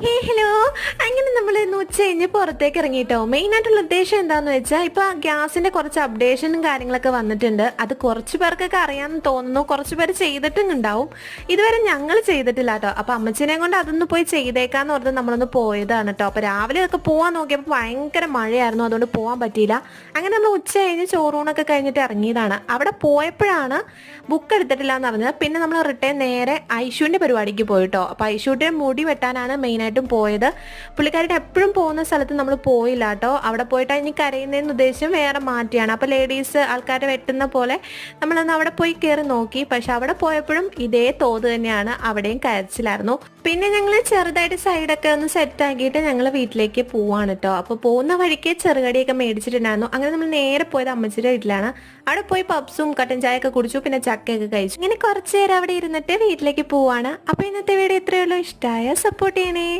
Hello. അങ്ങനെ നമ്മൾ ഇന്ന് ഉച്ച കഴിഞ്ഞ് പുറത്തേക്ക് ഇറങ്ങിയിട്ടോ. മെയിൻ ആയിട്ടുള്ള ഉദ്ദേശം എന്താന്ന് വെച്ചാൽ ഇപ്പൊ ഗ്യാസിന്റെ കുറച്ച് അപ്ഡേഷനും കാര്യങ്ങളൊക്കെ വന്നിട്ടുണ്ട്. അത് കുറച്ച് പേർക്കൊക്കെ അറിയാമെന്ന് തോന്നുന്നു, കുറച്ച് പേര് ചെയ്തിട്ടും ഉണ്ടാവും. ഇതുവരെ ഞങ്ങൾ ചെയ്തിട്ടില്ല കേട്ടോ. അപ്പൊ അമ്മച്ചിനെ കൊണ്ട് അതൊന്ന് പോയി ചെയ്തേക്കാന്ന് പറഞ്ഞ് നമ്മളൊന്ന് പോയതാണ് കേട്ടോ. അപ്പൊ രാവിലെ ഒക്കെ പോവാൻ നോക്കിയപ്പോൾ ഭയങ്കര മഴയായിരുന്നു, അതുകൊണ്ട് പോകാൻ പറ്റിയില്ല. അങ്ങനെ നമ്മൾ ഉച്ച കഴിഞ്ഞ് ചോറൂണൊക്കെ കഴിഞ്ഞിട്ട് ഇറങ്ങിയതാണ്. അവിടെ പോയപ്പോഴാണ് ബുക്ക് എടുത്തിട്ടില്ല എന്ന് പറഞ്ഞത്. പിന്നെ നമ്മൾ റിട്ടേൺ നേരെ ഐഷുവിന്റെ പരിപാടിക്ക് പോയിട്ടോ. അപ്പൊ ഐഷുവിന്റെ മുടി വെട്ടാനാണ് മെയിനായിട്ടും പോയത്. പുള്ളിക്കാരുടെ എപ്പോഴും പോകുന്ന സ്ഥലത്ത് നമ്മൾ പോയില്ല കേട്ടോ. അവിടെ പോയിട്ട് ഇനി കരയുന്നതിന് ഉദ്ദേശം വേറെ മാറ്റിയാണ്. അപ്പൊ ലേഡീസ് ആൾക്കാരെ വെട്ടുന്ന പോലെ നമ്മളൊന്ന് അവിടെ പോയി കയറി നോക്കി. പക്ഷെ അവിടെ പോയപ്പോഴും ഇതേ തോത് തന്നെയാണ്, അവിടെയും കരച്ചിലായിരുന്നു. പിന്നെ ഞങ്ങൾ ചെറുതായിട്ട് സൈഡൊക്കെ ഒന്ന് സെറ്റ് ആക്കിയിട്ട് ഞങ്ങൾ വീട്ടിലേക്ക് പോവാണ് കേട്ടോ. അപ്പൊ പോകുന്ന വഴിക്ക് ചെറുകടിയൊക്കെ മേടിച്ചിട്ടുണ്ടായിരുന്നു. അങ്ങനെ നമ്മൾ നേരെ പോയത് അമ്മച്ചിയുടെ വീട്ടിലാണ്. അവിടെ പോയി പപ്സും കട്ടൻ ചായ ഒക്കെ കുടിച്ചു, പിന്നെ ചക്കയൊക്കെ കഴിച്ചു. ഇങ്ങനെ കുറച്ചു നേരം അവിടെ ഇരുന്നിട്ട് വീട്ടിലേക്ക് പോവാണ്. അപ്പൊ ഇന്നത്തെ വീഡിയോ ഇത്രയേ ഉള്ളൂ. ഇഷ്ടമായ സപ്പോർട്ട് ചെയ്യണേ.